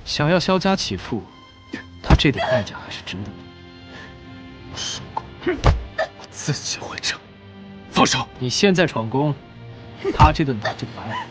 想要萧家起复，他这点代价还是值得的。叔公，我自己会挣。放手！你现在闯宫，他这顿打就白了。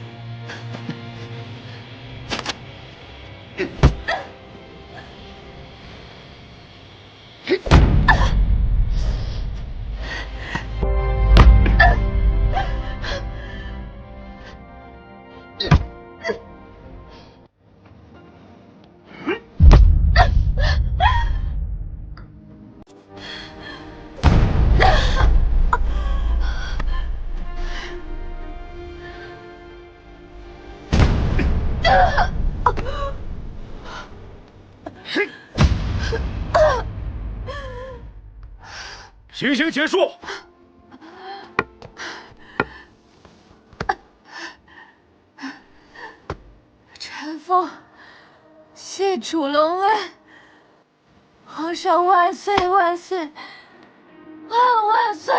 行刑结束。臣妇谢主隆恩，皇上万岁万岁万万岁！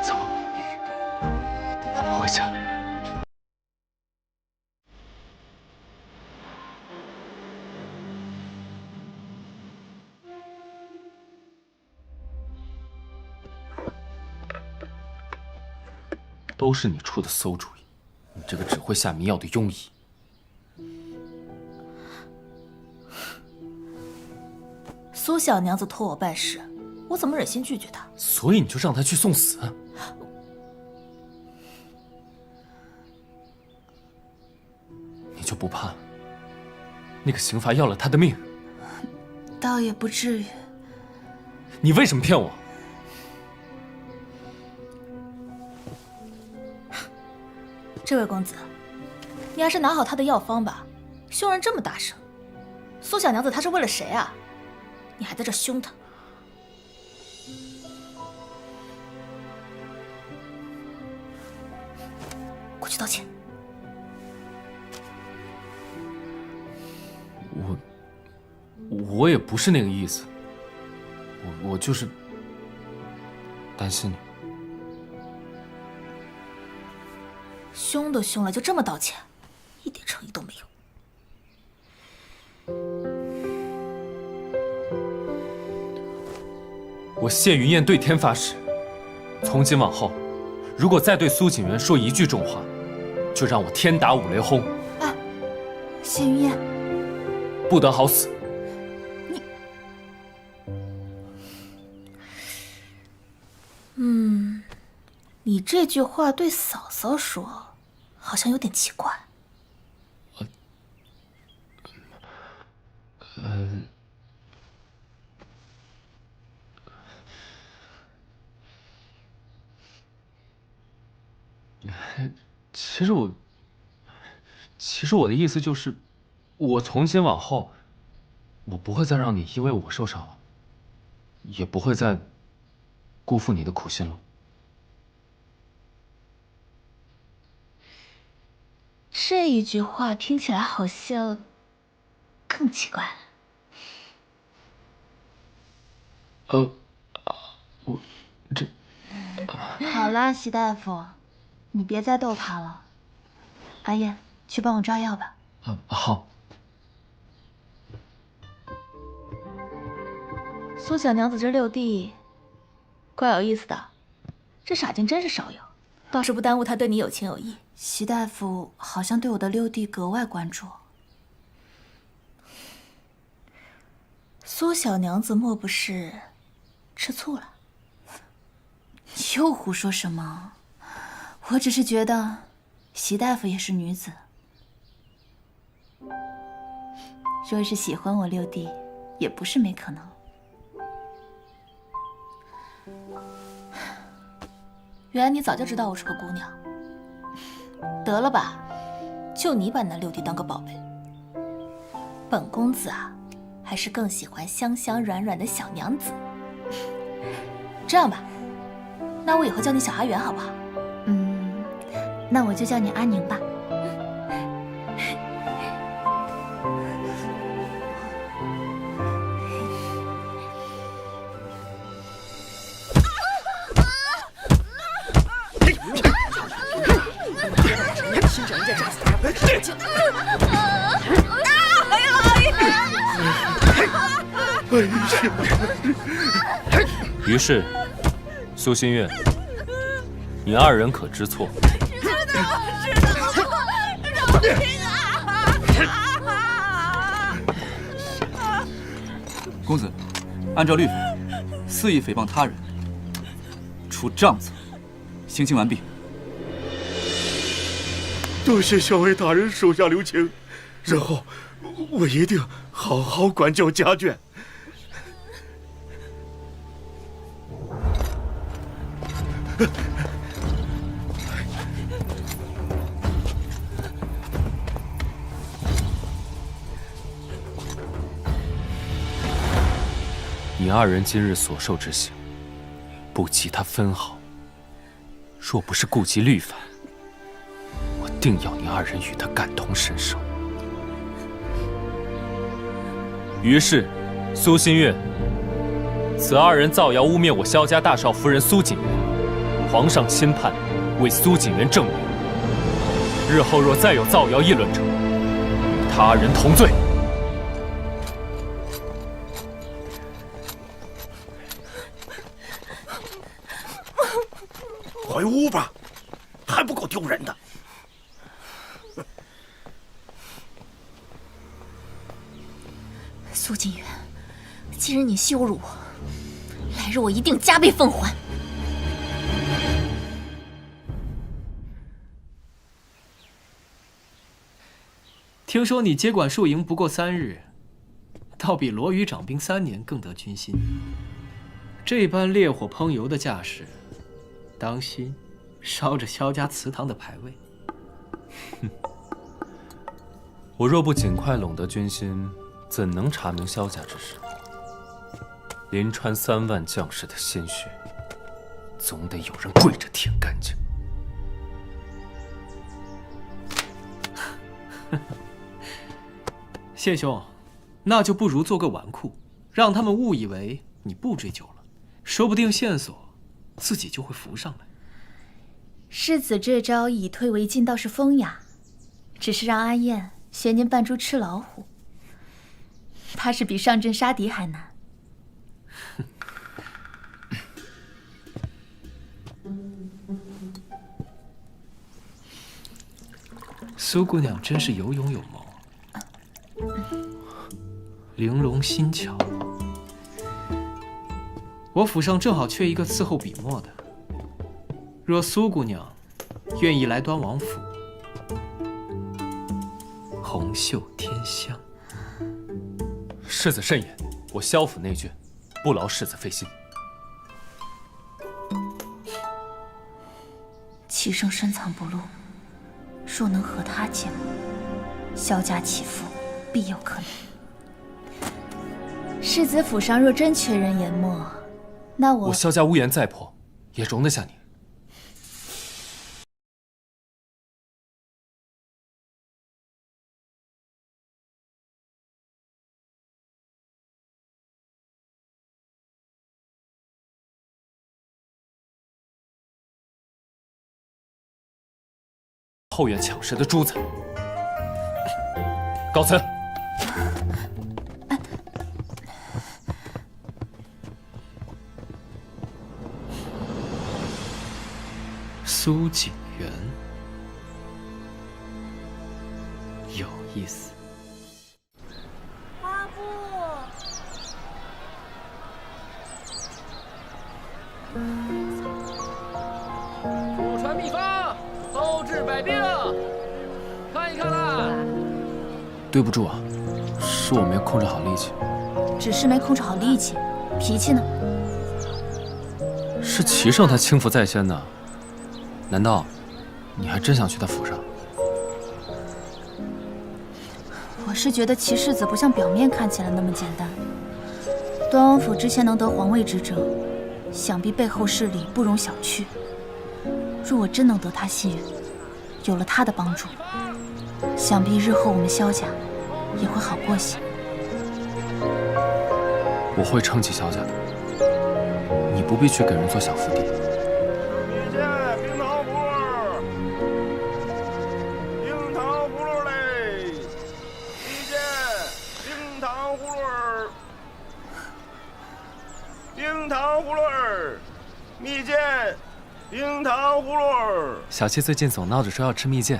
走，回家。都是你出的馊主意，你这个只会下迷药的庸医。苏小娘子托我办事，我怎么忍心拒绝她？所以你就让她去送死？你就不怕那个刑罚要了她的命？倒也不至于。你为什么骗我？这位公子，你还是拿好他的药方吧。凶人这么大声，苏小娘子她是为了谁啊？你还在这凶她？过去道歉。我也不是那个意思，我就是担心你。凶都凶了，就这么道歉，一点诚意都没有。我谢云燕对天发誓，从今往后，如果再对苏景元说一句重话，就让我天打五雷轰。哎，谢云燕，不得好死！你这句话对嫂嫂说，好像有点奇怪。其实我的意思就是，我从今往后，我不会再让你因为我受伤了，也不会再辜负你的苦心了。这一句话听起来好像更奇怪了。我这……好了，席大夫，你别再逗他了。阿燕，去帮我抓药吧。好。苏小娘子这六弟，怪有意思的，这傻劲真是少有。倒是不耽误他对你有情有义。席大夫好像对我的六弟格外关注。苏小娘子莫不是吃醋了？又胡说什么？我只是觉得席大夫也是女子，若是喜欢我六弟，也不是没可能。原来你早就知道我是个姑娘。得了吧，就你把你那六弟当个宝贝。本公子啊，还是更喜欢香香软软的小娘子。这样吧，那我以后叫你小阿元好不好？那我就叫你阿宁吧。于是，苏新月，你二人可知错？公子，按照律法，肆意诽谤他人，处杖责。行刑完毕。多谢校尉大人手下留情，日后我一定好好管教家眷。你二人今日所受之刑，不及他分毫。若不是顾及律法，我定要你二人与他感同身受。于是，苏新月，此二人造谣污蔑我萧家大少夫人苏锦元，皇上钦判，为苏锦元正名。日后若再有造谣议论者，与他二人同罪。回屋吧，还不够丢人的。苏锦元，既然你羞辱我，来日我一定加倍奉还。听说你接管戍营不过3日，倒比罗宇掌兵3年更得军心。这般烈火烹油的架势，当心烧着萧家祠堂的牌位。我若不尽快拢得军心，怎能查明萧家之事？临川3万将士的鲜血，总得有人跪着舔干净。谢兄，那就不如做个纨绔，让他们误以为你不追究了，说不定线索自己就会浮上来。世子这招以退为进倒是风雅，只是让阿燕学年扮猪吃老虎，怕是比上阵杀敌还难。苏姑娘真是有勇有谋，玲珑心巧。我府上正好缺一个伺候笔墨的，若苏姑娘愿意来端王府，红袖添香。世子慎言，我萧府内眷，不劳世子费心。齐生深藏不露，若能和他结盟，萧家起复必有可能。世子府上若真缺人研墨，那我萧家屋檐再破，也容得下你。后院抢食的珠子，告辞。苏锦元，有意思。阿布，祖传秘方，包治百病，看一看啦。对不住啊，是我没控制好力气。只是没控制好力气，脾气呢？是齐胜他轻浮在先呢。难道你还真想去他府上？我是觉得齐世子不像表面看起来那么简单。端王府之前能得皇位之争，想必背后势力不容小觑。若我真能得他信任，有了他的帮助，想必日后我们萧家也会好过些。我会撑起萧家的，你不必去给人做小伏低。蜜饯冰糖葫芦，冰糖葫芦嘞！蜜饯冰糖葫芦儿，冰糖葫芦儿，蜜饯冰糖葫芦儿。小七最近总闹着说要吃蜜饯，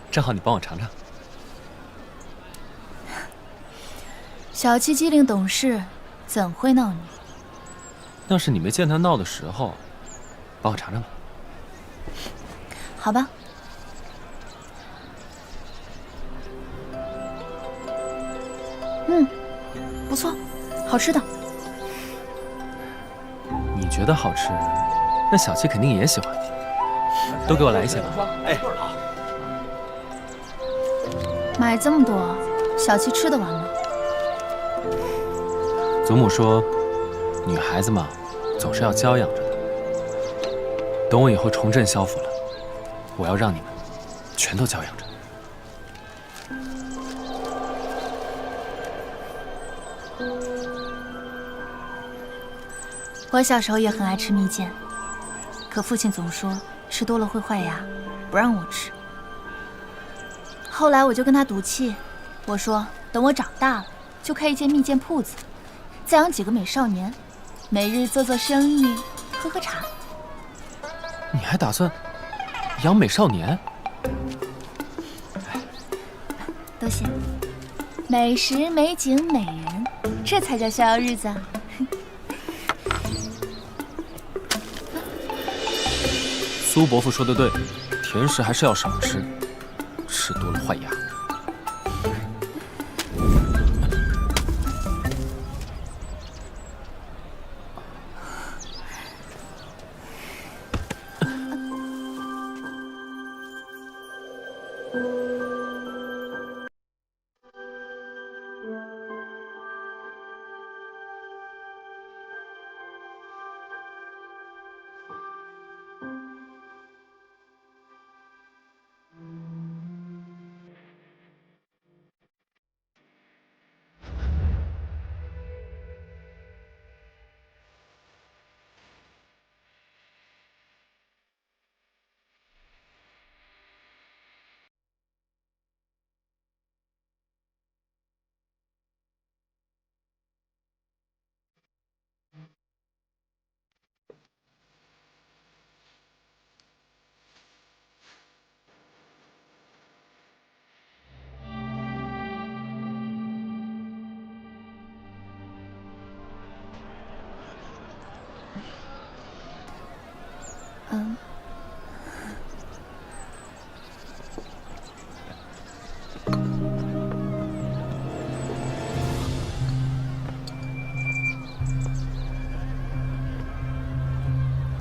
正好你帮我尝尝。小七机灵懂事，怎会闹你？要是你没见他闹的时候，帮我尝尝吧。好吧。不错，好吃的。你觉得好吃，那小七肯定也喜欢。都给我来一些吧。哎，好。买这么多，小七吃得完吗？祖母说，女孩子嘛，总是要娇养着的。等我以后重振萧府了，我要让你们全都娇养着。我小时候也很爱吃蜜饯，可父亲总说吃多了会坏牙，不让我吃。后来我就跟他赌气，我说等我长大了就开一间蜜饯铺子，再养几个美少年，每日做做生意，喝喝茶。你还打算养美少年？多谢。美食、美景、美人，这才叫逍遥日子啊！苏伯父说的对，甜食还是要少吃，吃多了坏牙。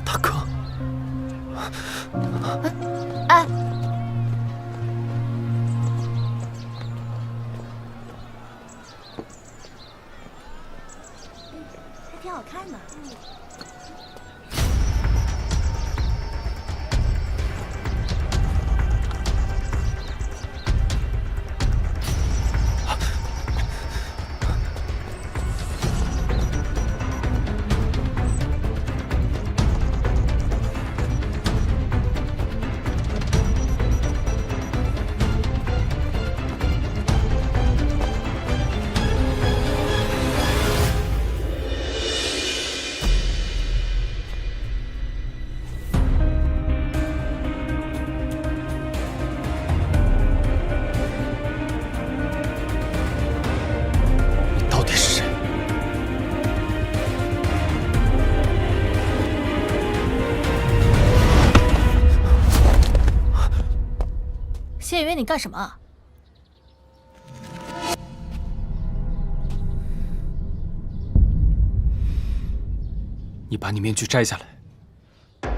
大哥，哎，还挺好看的。谢远，你干什么？你把你面具摘下来，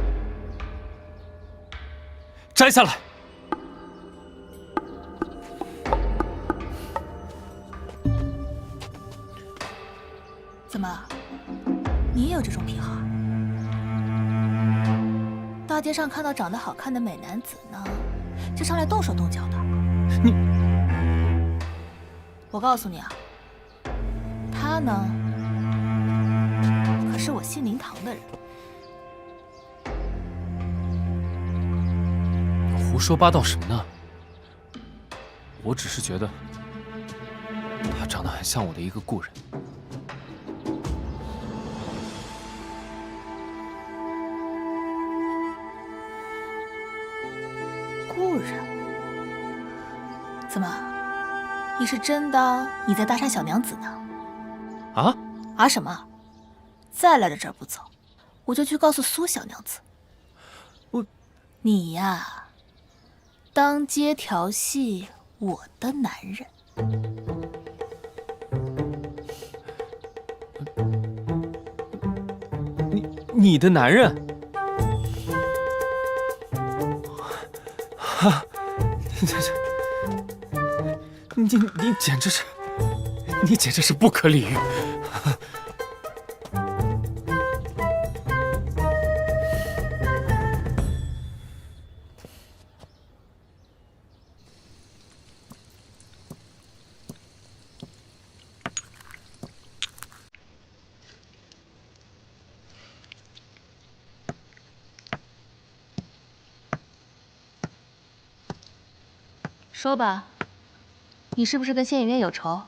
摘下来！怎么，你也有这种癖好啊？大街上看到长得好看的美男子呢，就上来动手动脚的。你，我告诉你啊，他呢，可是我信灵堂的人。胡说八道什么呢？我只是觉得他长得很像我的一个故人。故人？怎么？你是真的你在搭讪小娘子呢？啊？啊什么？再赖着这儿不走，我就去告诉苏小娘子。你呀，当街调戏我的男人。你的男人？哈，你简直是，你简直是不可理喻。说吧，你是不是跟谢影月有仇？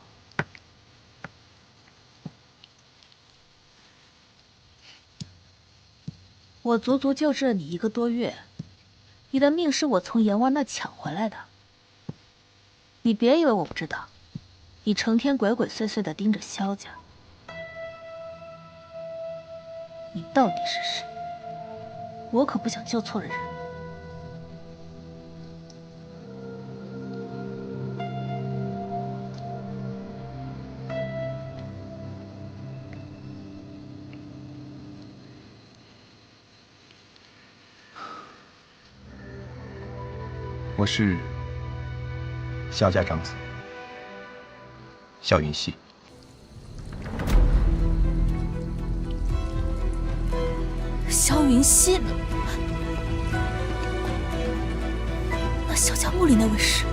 我足足救治了你1个多月，你的命是我从阎王那抢回来的。你别以为我不知道，你成天鬼鬼祟祟的盯着萧家，你到底是谁？我可不想救错了人。我是萧家长子萧云熙。萧云熙，那萧家墓里那位是？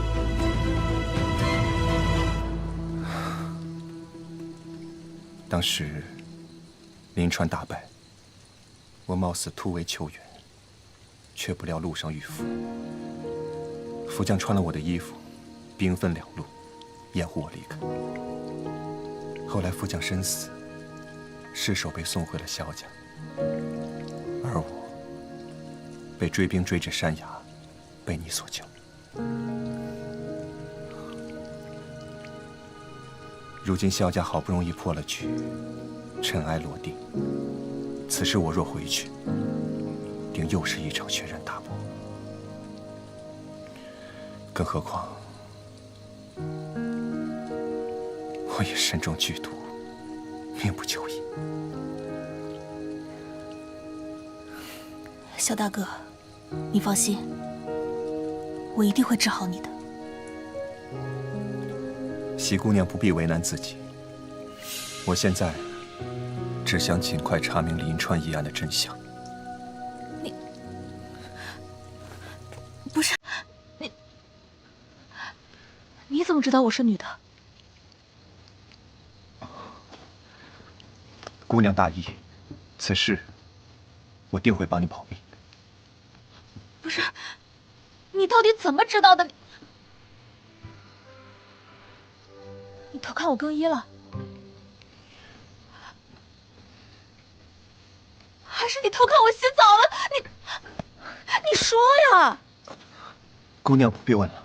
当时临川大败，我冒死突围求援，却不料路上遇伏。福将穿了我的衣服，兵分2路，掩护我离开。后来福将身死，尸首被送回了萧家，而我被追兵追至山崖，被你所救。如今萧家好不容易破了局，尘埃落定，此时我若回去，定又是一场轩然大波。更何况，我也身中剧毒，命不久矣。萧大哥，你放心，我一定会治好你的。喜姑娘不必为难自己，我现在只想尽快查明临川一案的真相。不是，你怎么知道我是女的？姑娘大义，此事我定会帮你保密。不是，你到底怎么知道的？你偷看我更衣了，还是你偷看我洗澡了？你说呀！姑娘不必问了。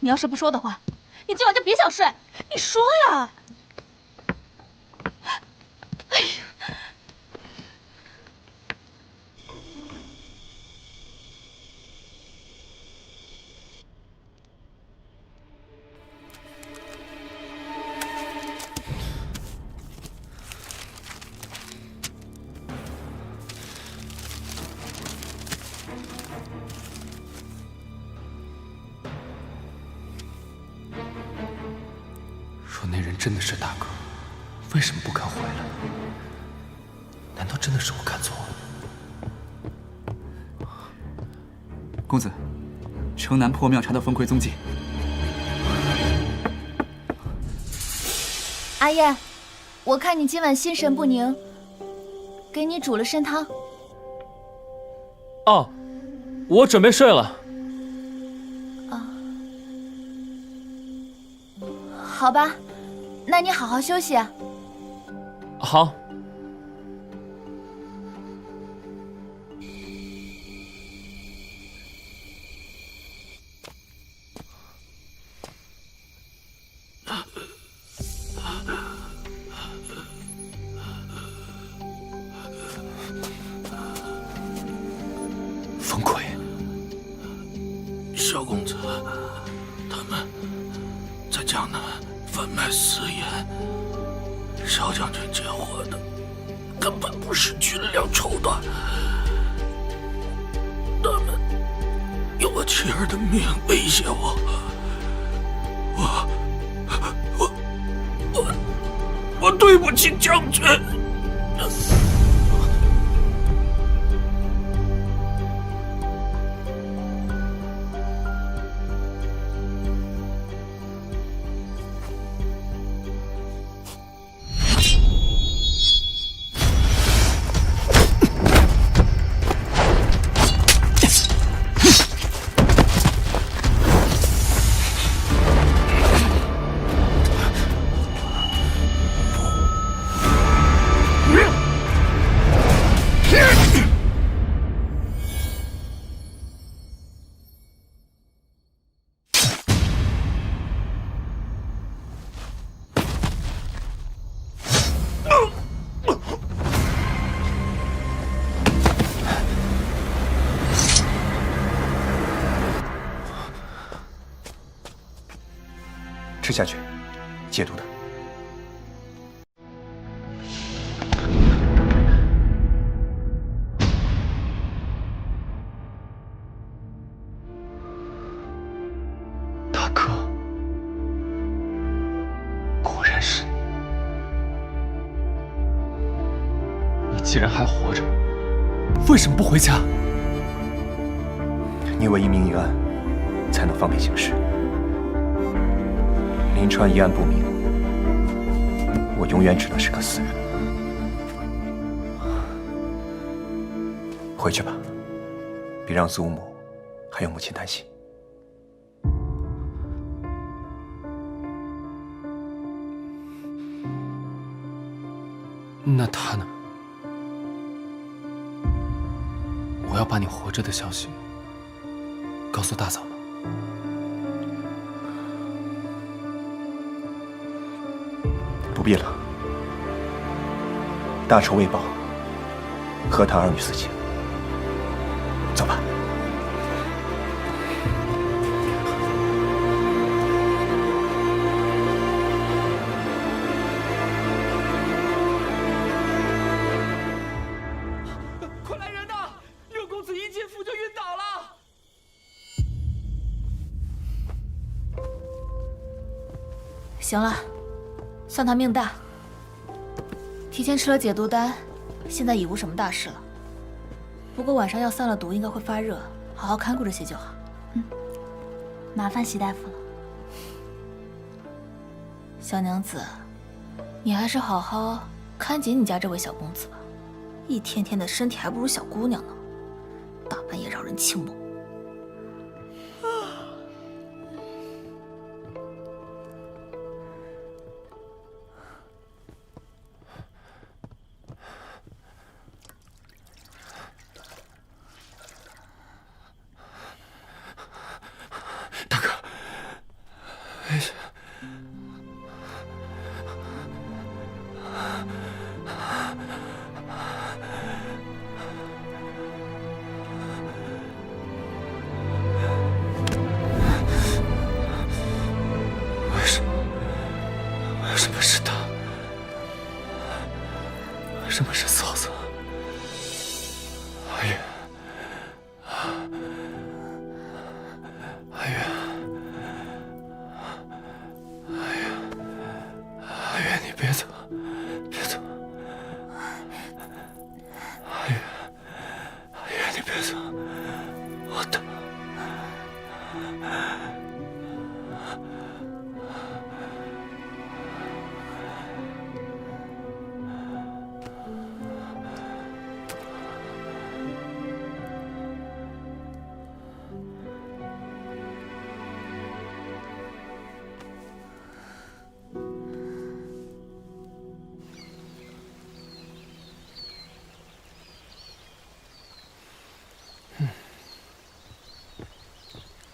你要是不说的话，你今晚就别想睡。你说呀！哎呀！若那人真的是大哥，为什么不肯回来？难道真的是我看错了？公子，城南破庙查到风葵踪迹。阿燕，我看你今晚心神不宁，给你煮了参汤。哦，我准备睡了。好吧，那你好好休息啊。好。风葵，小公子，他们在江南贩卖私盐，少将军接获的根本不是军粮绸缎，他们用我妻儿的命威胁我，我对不起将军。吃下去，解毒的。大哥，果然是你！你既然还活着，为什么不回家？你为一明一暗，才能方便行事。临川一案不明，我永远只能是个死人。回去吧，别让祖母还有母亲担心。那他呢？我要把你活着的消息告诉大嫂吗？不必了，大仇未报，何谈儿女私情？走吧。快来人呐！六公子一进府就晕倒了。行了，算他命大，提前吃了解毒丹，现在已无什么大事了。不过晚上药散了毒，应该会发热，好好看顾着些就好。麻烦席大夫了。小娘子，你还是好好看紧你家这位小公子吧，一天天的身体还不如小姑娘呢，大半夜扰人清梦。大哥，为什么是他？为什么是嫂子？阿月，阿月，阿月，你别走，别走！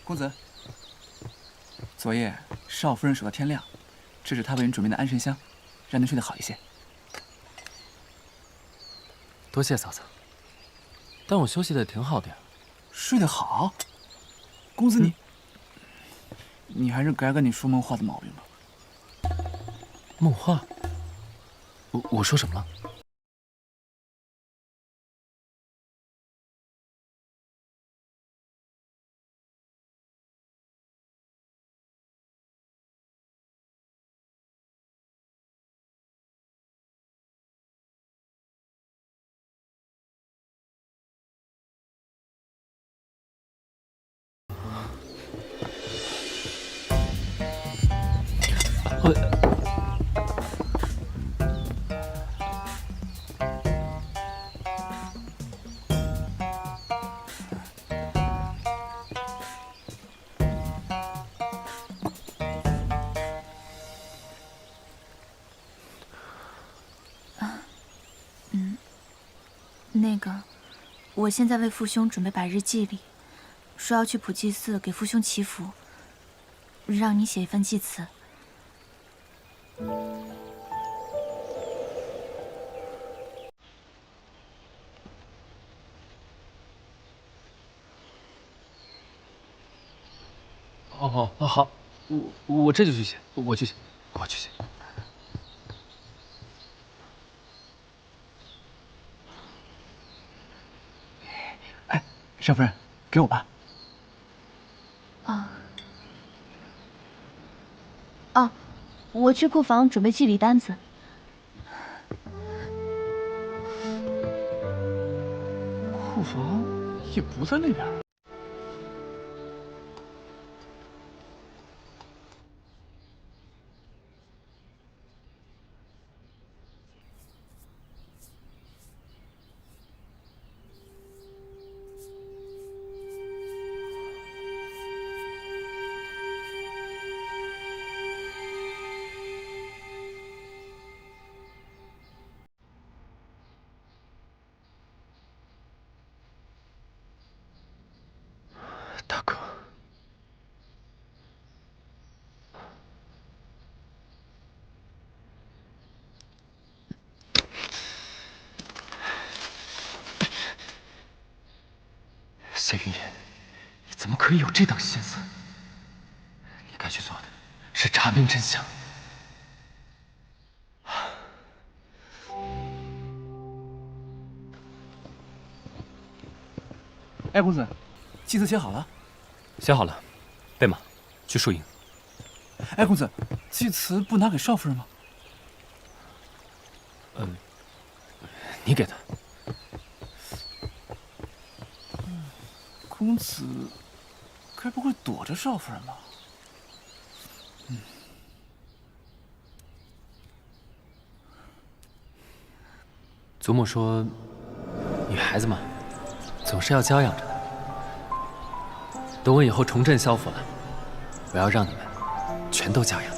公子，昨夜少夫人守到天亮，这是她为您准备的安神香，让您睡得好一些。多谢嫂嫂，但我休息的挺好的呀。睡得好？公子你还是改改你说梦话的毛病吧。梦话？我说什么了？那个，我现在为父兄准备百日祭礼，说要去普济寺给父兄祈福，让你写一份祭词。哦，好，我这就去写，我去写。哎，少夫人，给我吧。我去库房准备祭礼单子。库房也不在那边。大哥，谢云烟，你怎么可以有这等心思？你该去做的是查明真相。哎，公子，祭词写好了？写好了，备马，去树营。哎，公子，祭词不拿给少夫人吗？你给他。公子，该不会躲着少夫人吧？祖母说，女孩子嘛，总是要娇养着的。等我以后重振萧府了，我要让你们全都娇养着。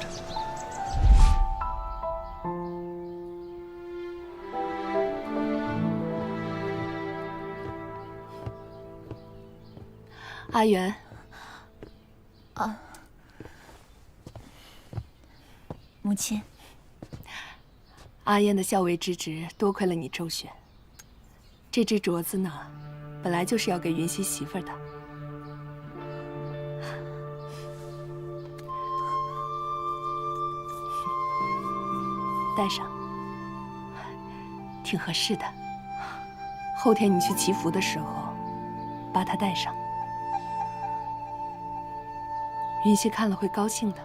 阿元，母亲，阿燕的校尉之职多亏了你周旋。这只镯子呢，本来就是要给云溪媳妇儿的。戴上，挺合适的。后天你去祈福的时候，把它戴上。云溪看了会高兴的。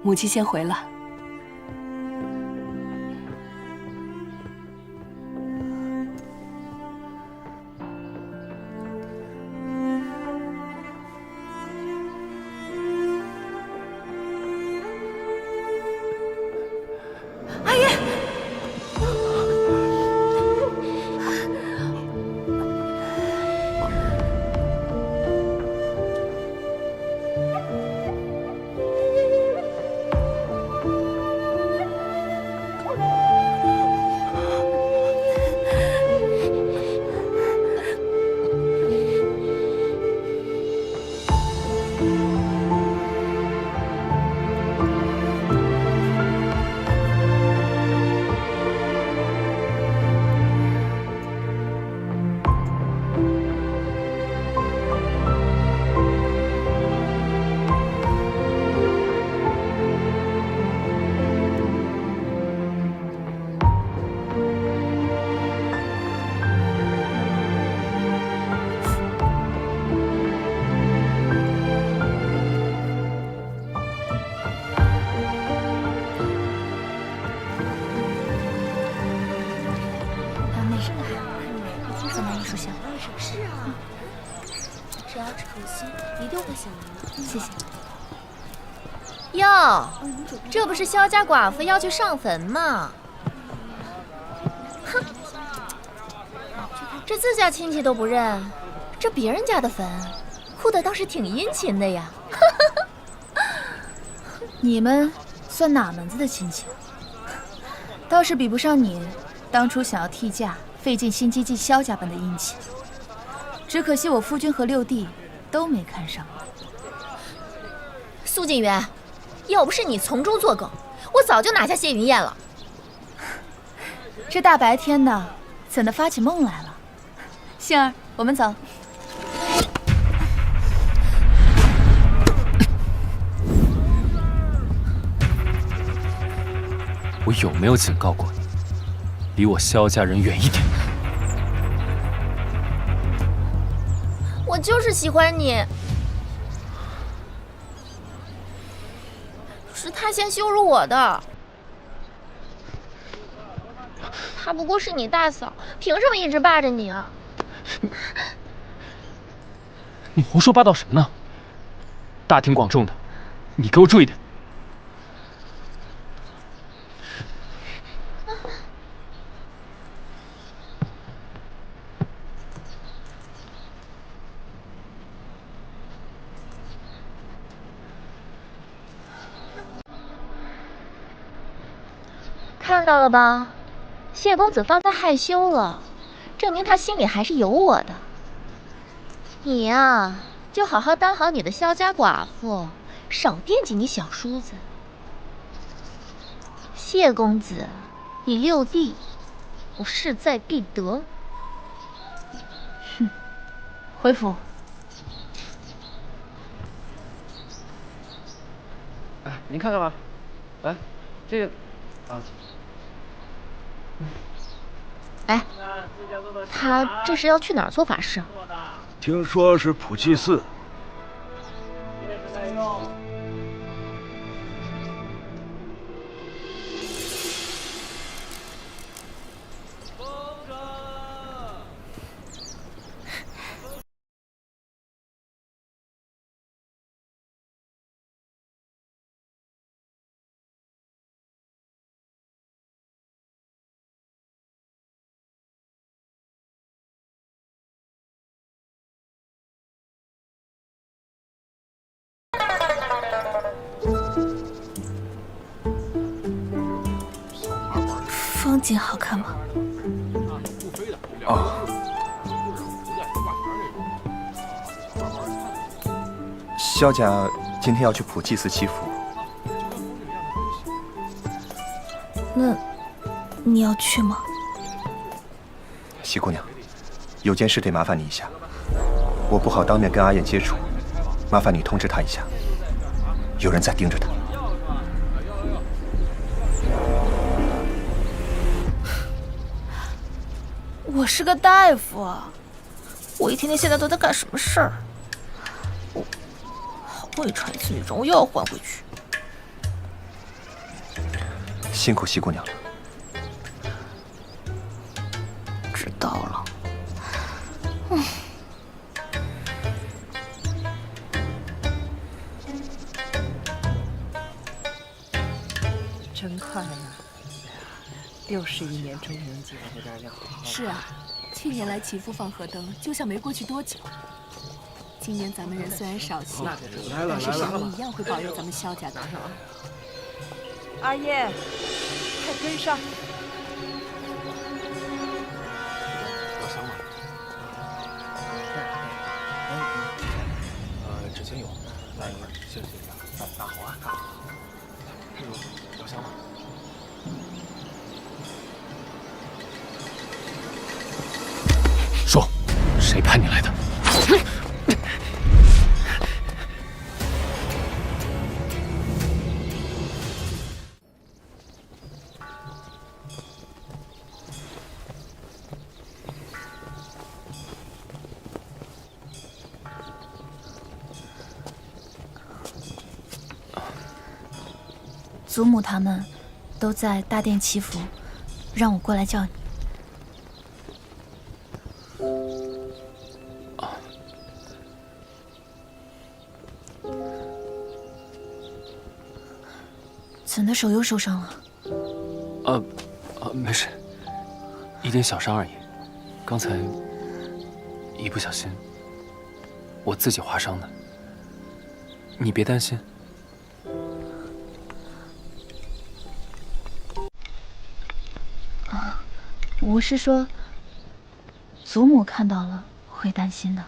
母亲先回了。阿燕。只要是可心，一定会想您。谢谢。哟，这不是萧家寡妇要去上坟吗？哼，这自家亲戚都不认，这别人家的坟，哭的倒是挺殷勤的呀。你们算哪门子的亲戚？倒是比不上你当初想要替嫁，费尽心机进萧家般的殷勤。只可惜我夫君和六弟都没看上我。苏锦元，要不是你从中作梗，我早就拿下谢云燕了。这大白天的，怎的发起梦来了？杏儿，我们走。我有没有警告过你，离我萧家人远一点？我就是喜欢你，是他先羞辱我的。他不过是你大嫂，凭什么一直霸着你啊？你胡说八道什么呢？大庭广众的，你给我注意点。看到了吧，谢公子方才害羞了，证明他心里还是有我的。你呀，就好好当好你的萧家寡妇，少惦记你小叔子。谢公子，你六弟，我势在必得。哼，回府。哎，您看看吧，哎，这个啊。哎，他这是要去哪儿做法事？听说是普济寺。风景好看吗？哦，萧家今天要去普济寺祈福。那你要去吗？西姑娘，有件事得麻烦你一下，我不好当面跟阿燕接触，麻烦你通知她一下，有人在盯着她。我是个大夫啊，我一天天现在都在干什么事儿？我好不容易穿一次女装，我又要换回去。辛苦西姑娘了。知道了。真快呀！61年中元节。是啊，去年来祈福放河灯，就像没过去多久。今年咱们人虽然少些，但是神明一样会保佑咱们萧家的。阿燕，快跟上！纸钱有，来，谢谢拿好啊，拿好。有香吗？说，谁派你来的？祖母他们都在大殿祈福，让我过来叫你。怎的手又受伤了？没事，一点小伤而已。刚才一不小心，我自己划伤的。你别担心。我是说，祖母看到了会担心的。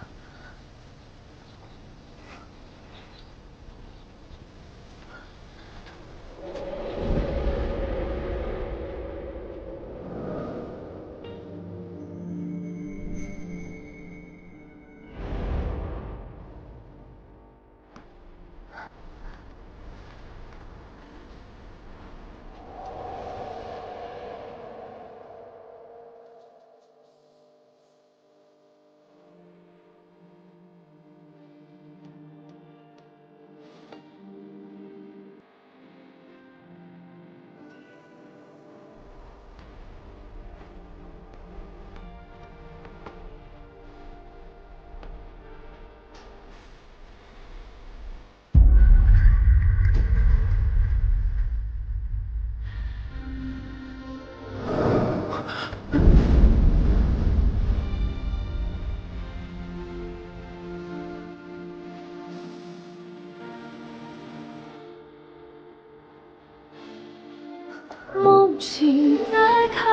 梦醒再看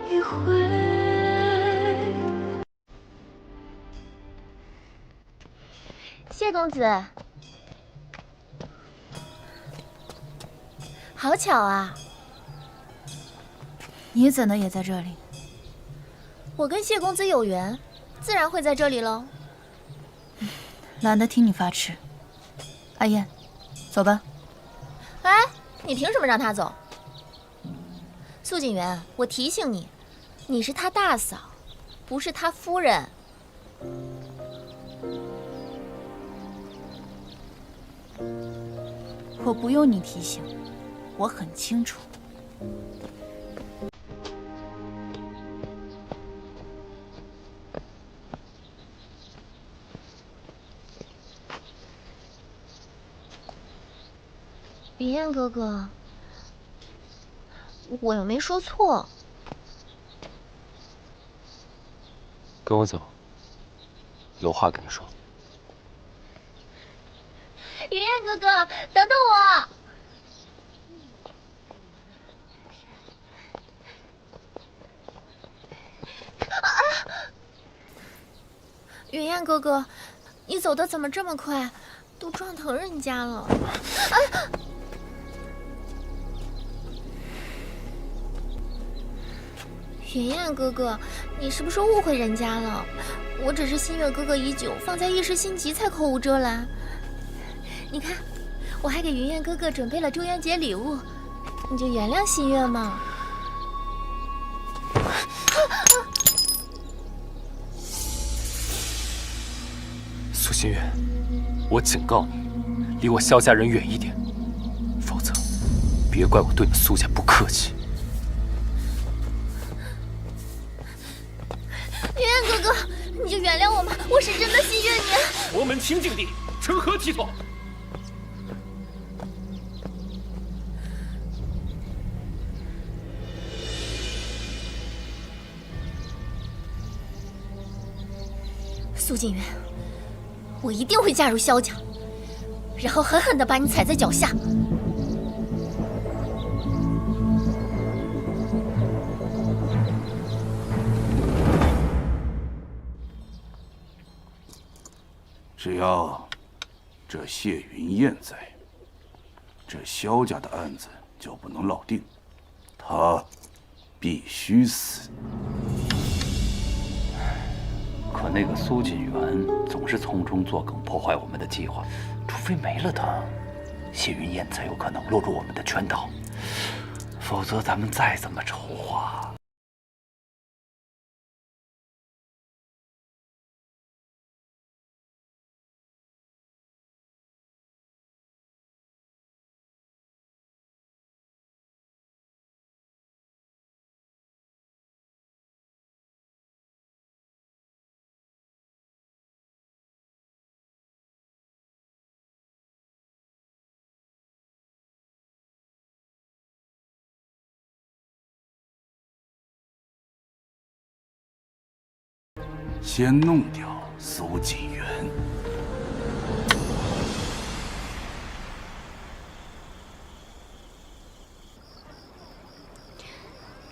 一回。谢公子，好巧啊！你怎的也在这里？我跟谢公子有缘，自然会在这里喽。懒得听你发痴。阿燕，走吧。哎，你凭什么让他走？苏锦元，我提醒你，你是他大嫂，不是他夫人。我不用你提醒，我很清楚。云燕哥哥，我又没说错。跟我走，有话跟你说。云燕哥哥，等等我！云燕哥哥，你走的怎么这么快？都撞疼人家了。云燕哥哥，你是不是误会人家了？我只是心悦哥哥已久，放在一时心急才口无遮拦。你看，我还给云燕哥哥准备了中元节礼物，你就原谅心悦嘛。苏心月，我警告你，离我萧家人远一点，否则别怪我对你苏家不客气。云燕哥哥，你就原谅我吧，我是真的心悦你。佛门清净地，成何体统？苏锦元，我一定会嫁入萧家，然后狠狠地把你踩在脚下。只要这谢云燕在，这萧家的案子就不能落定，他必须死。可那个苏锦元总是从中作梗，破坏我们的计划。除非没了他，谢云燕才有可能落入我们的圈套。否则，咱们再怎么筹划，先弄掉苏锦元。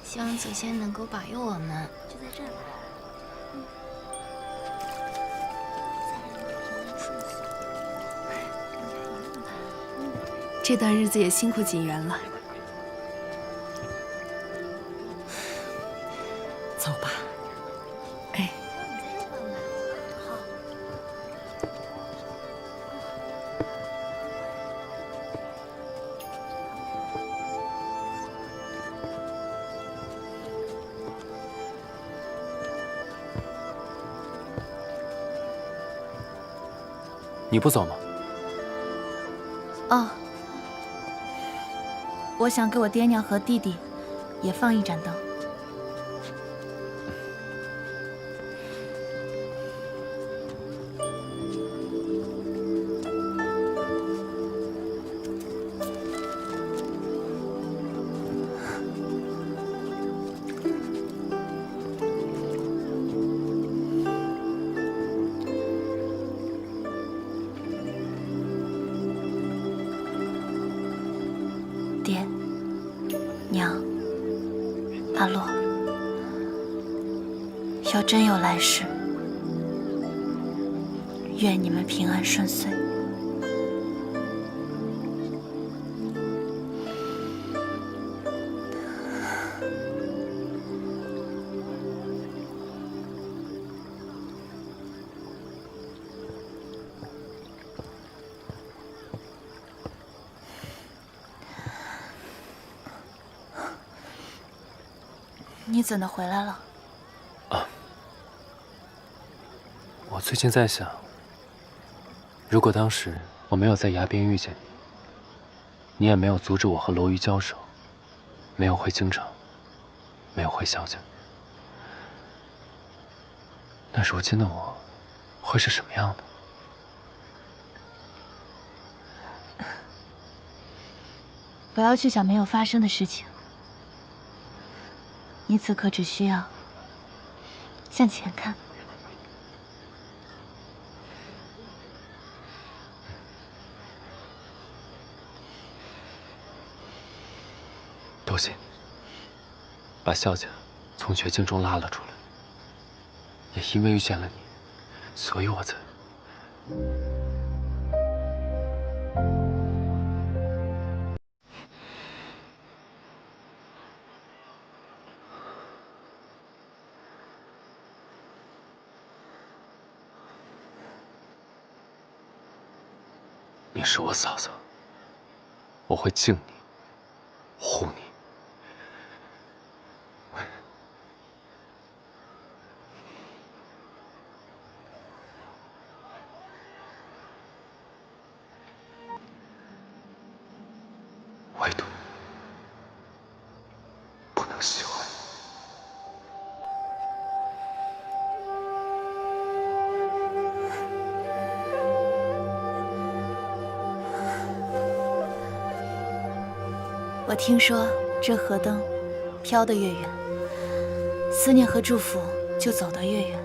希望祖先能够保佑我们。就在这儿吧。这段日子也辛苦锦元了。走吧。哎。好。你不走吗？哦，我想给我爹娘和弟弟也放一盏灯。爹、娘、阿洛，要真有来世，愿你们平安顺遂。你怎的回来了？我最近在想，如果当时我没有在崖边遇见你，你也没有阻止我和罗瑜交手，没有回京城，没有回萧家，那如今的我会是什么样的？不要去想没有发生的事情，你此刻只需要向前看。多谢你把萧家从绝境中拉了出来，也因为遇见了你，所以我才……你是我嫂嫂，我会敬你，护你。唯独不能喜欢你。我听说这河灯飘得越远，思念和祝福就走得越远。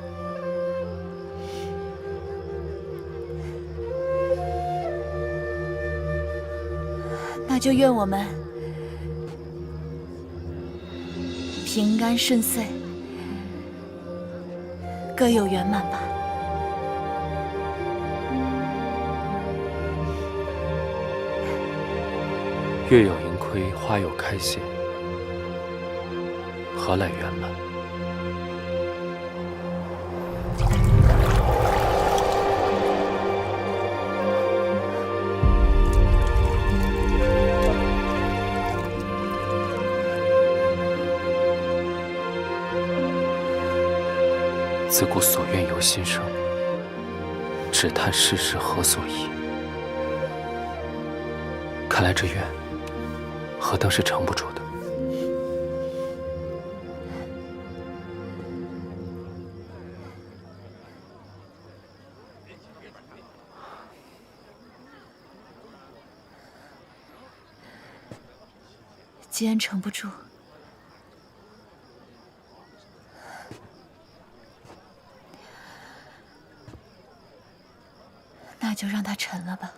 那就愿我们平安顺遂，各有圆满吧。月有盈亏，花有开谢，何来圆满？自古所愿由心生，只叹世事何所依。看来这愿何等是撑不住的。既然撑不住，那就让它沉了吧。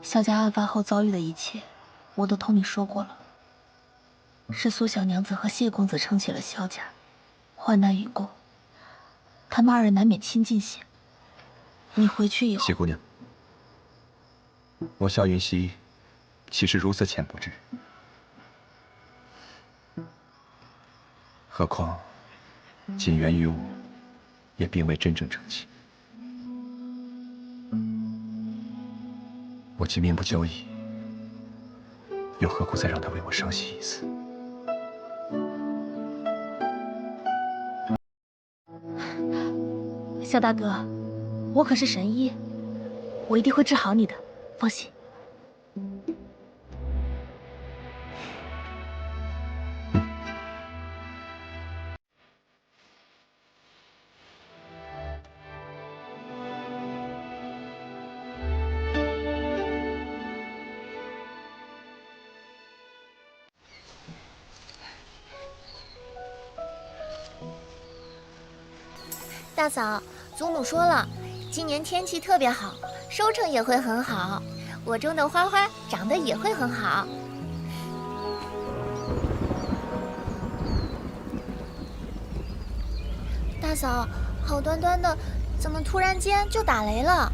萧家案发后遭遇的一切，我都同你说过了。是苏小娘子和谢公子撑起了萧家，患难与共，他们二人难免亲近些。你回去以后，谢姑娘，我萧云溪岂是如此浅薄之人？何况锦源与我也并未真正成亲。我既命不久矣，又何苦再让他为我伤心一次？萧大哥，我可是神医，我一定会治好你的，放心。大嫂，祖母说了，今年天气特别好，收成也会很好，我种的花花长得也会很好。大嫂，好端端的，怎么突然间就打雷了？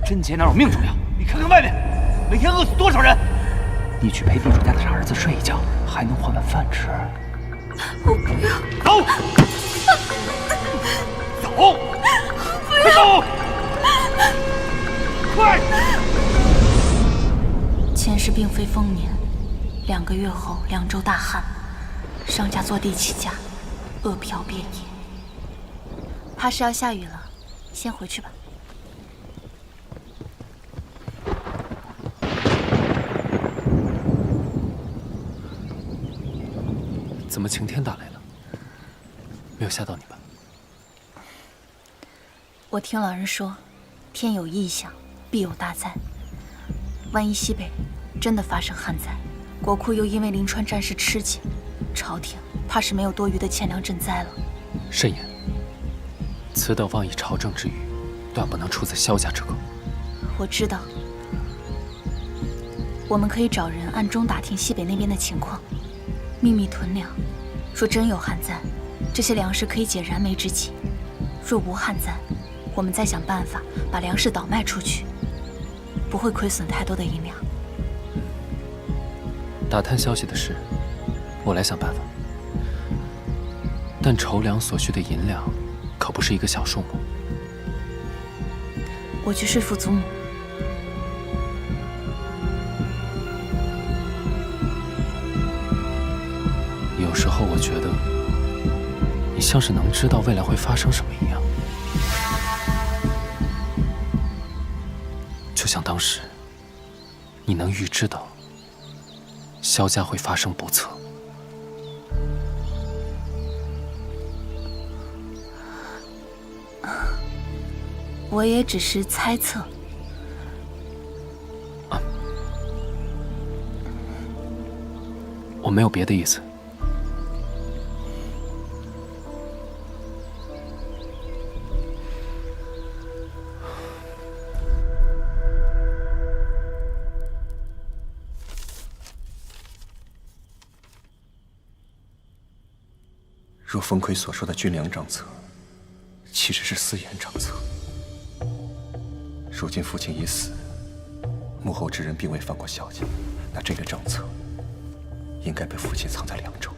贞洁哪有命重要？你看看外面，每天饿死多少人！你去陪地主家的傻儿子睡一觉，还能换碗饭吃。我不要。走，走，快走，快！前世并非丰年，2个月后凉州大旱，商家坐地起价，饿殍遍野。怕是要下雨了，先回去吧。怎么晴天打雷了？没有吓到你吧？我听老人说，天有异象，必有大灾。万一西北真的发生旱灾，国库又因为临川战事吃紧，朝廷怕是没有多余的钱粮赈灾了。慎言，此等妄议朝政之语，断不能出自萧家之口。我知道，我们可以找人暗中打听西北那边的情况，秘密囤粮。若真有旱灾，这些粮食可以解燃眉之急；若无旱灾，我们再想办法把粮食倒卖出去，不会亏损太多的银两。打探消息的事，我来想办法。但筹粮所需的银两，可不是一个小数目。我去说服祖母。有时候我觉得，你像是能知道未来会发生什么一样，就像当时，你能预知到萧家会发生不测。我也只是猜测。我没有别的意思。若风奎所说的军粮账册，其实是私盐账册。如今父亲已死，幕后之人并未放过萧家，那这个账册应该被父亲藏在凉州。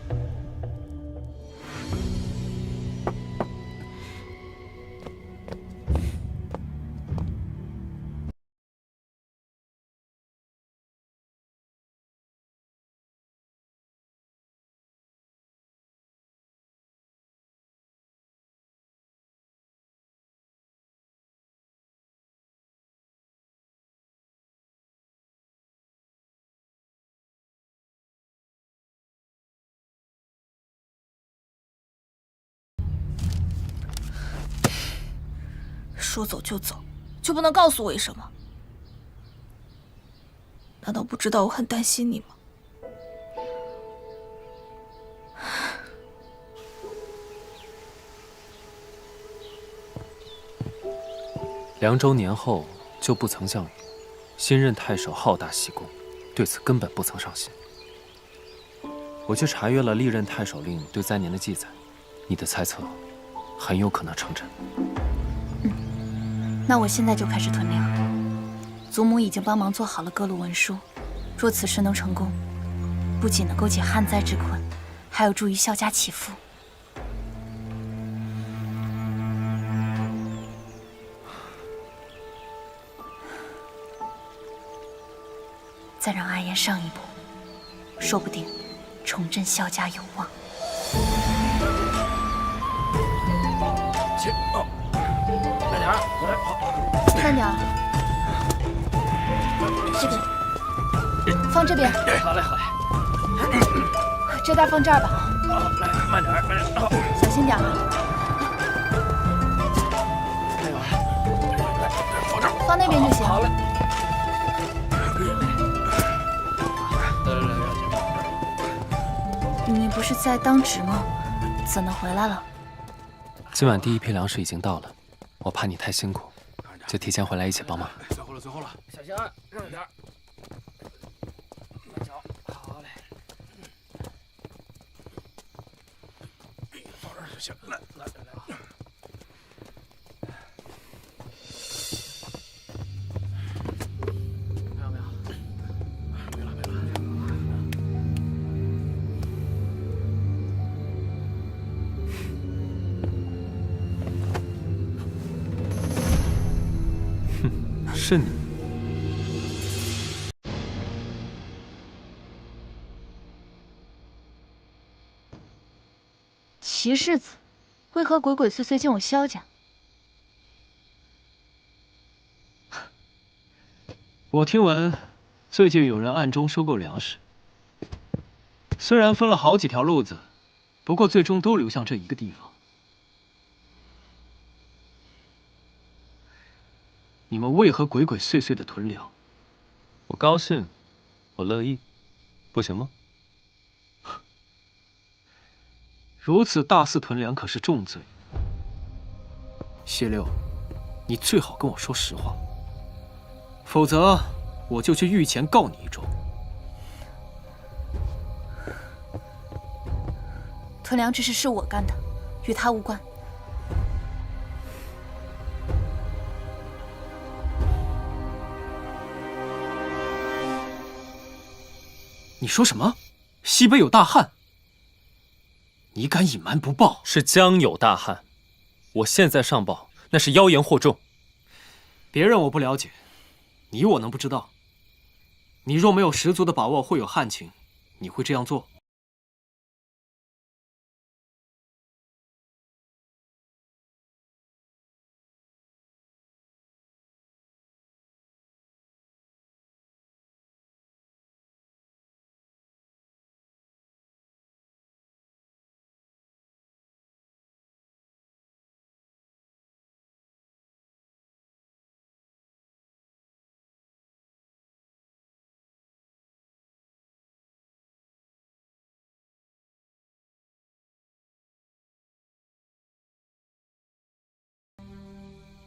说走就走，就不能告诉我一声吗？难道不知道我很担心你吗？凉州年后就不曾降雨，新任太守好大喜功，对此根本不曾上心。我去查阅了历任太守令对灾年的记载，你的猜测很有可能成真。那我现在就开始囤粮。祖母已经帮忙做好了各路文书，若此事能成功，不仅能够解旱灾之困，还有助于萧家祈福。再让阿言上一步，说不定重振萧家有望。慢点，慢点。这个放这边。好嘞，好嘞。这袋放这儿吧。好，来，慢点，慢点。小心点。哎呦，放这儿，放那边就行。好嘞。你不是在当值吗？怎么回来了？今晚第一批粮食已经到了，我怕你太辛苦，就提前回来一起帮忙。最后了，小心啊，热着点。慢脚，好嘞。放这儿就行。来。没有。没了。是你。齐世子，为何鬼鬼祟祟进我萧家？我听闻最近有人暗中收购粮食，虽然分了好几条路子，不过最终都流向这一个地方。你们为何鬼鬼祟祟的囤粮？我高兴，我乐意，不行吗？如此大肆囤粮可是重罪。谢六，你最好跟我说实话，否则我就去御前告你一状。囤粮之事是我干的，与他无关。你说什么？西北有大旱？你敢隐瞒不报？是将有大旱，我现在上报，那是妖言惑众。别人我不了解，你我能不知道？你若没有十足的把握会有旱情，你会这样做？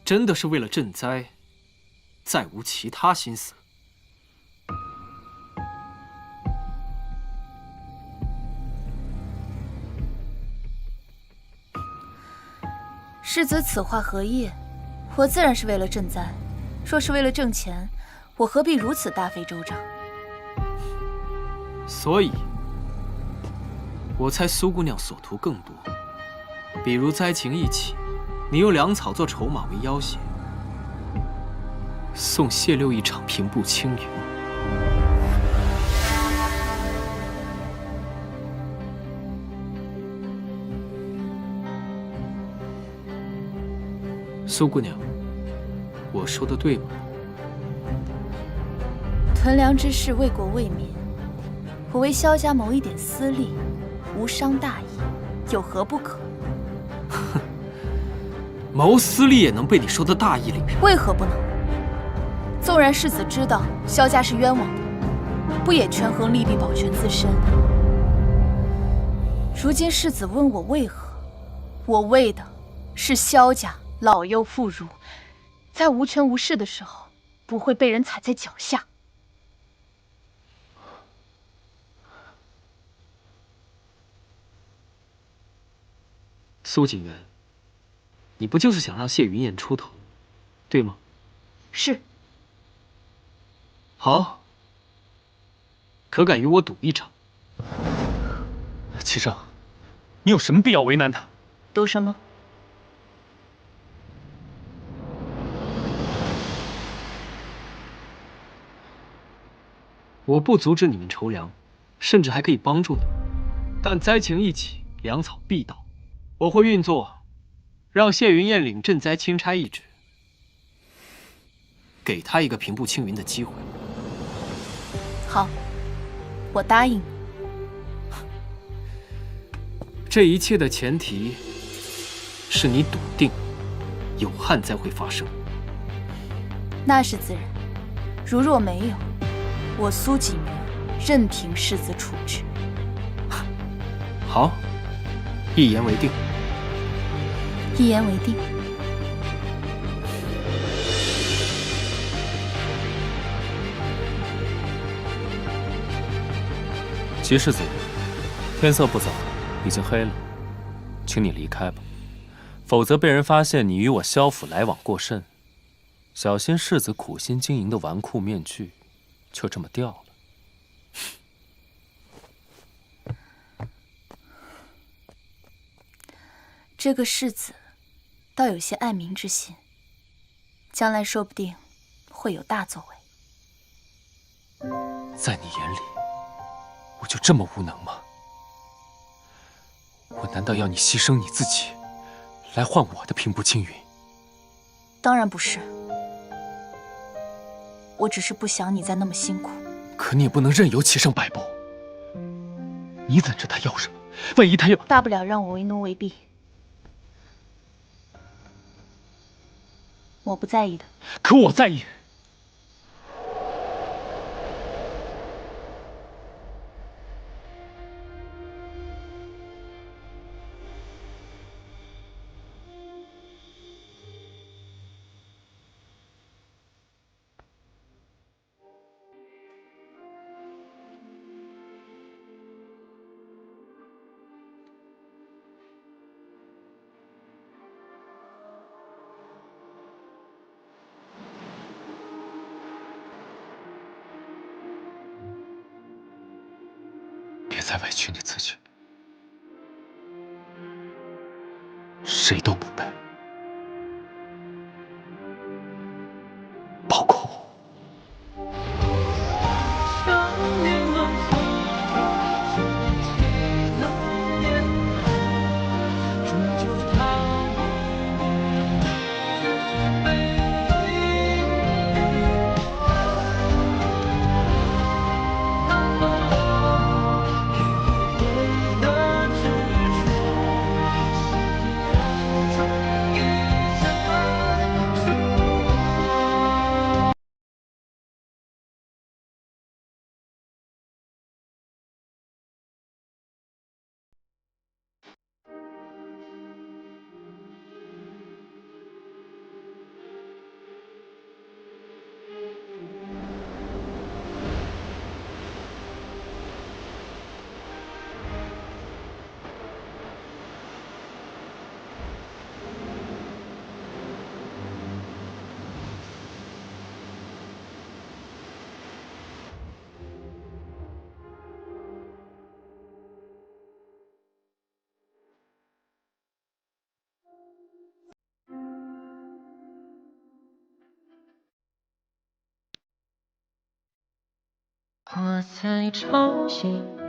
真的是为了赈灾，再无其他心思。世子此话何意？我自然是为了赈灾。若是为了挣钱，我何必如此大费周章？所以，我猜苏姑娘所图更多。比如灾情一起，你用粮草做筹码为要挟，送谢六一场平步青云。苏姑娘，我说的对吗？囤粮之事为国为民，我为萧家谋一点私利，无伤大义，有何不可？谋私利也能被你说的大义凛然？为何不能？纵然世子知道萧家是冤枉的，不也权衡利弊，保全自身？如今世子问我为何，我为的是萧家老幼妇孺，在无权无势的时候，不会被人踩在脚下。苏景元，你不就是想让谢云燕出头，对吗？是。好，可敢与我赌一场？齐胜，你有什么必要为难他？赌什么？我不阻止你们筹粮，甚至还可以帮助你们。但灾情一起，粮草必到。我会运作，让谢云燕领赈灾钦差一职，给他一个平步青云的机会。好，我答应你。这一切的前提是你笃定有旱灾会发生。那是自然。如若没有，我苏锦元任凭世子处置。好，一言为定。一言为定。齐世子，天色不早，已经黑了，请你离开吧，否则被人发现你与我萧府来往过甚，小心世子苦心经营的纨绔面具就这么掉了。这个世子倒有些爱民之心，将来说不定会有大作为。在你眼里，我就这么无能吗？我难道要你牺牲你自己，来换我的平步青云？当然不是，我只是不想你再那么辛苦。可你也不能任由齐胜摆布。你怎知他要什么？万一他要……大不了让我为奴为婢，我不在意的。可我在意。别再委屈你自己，谁都不配，包括我。我在潮汐。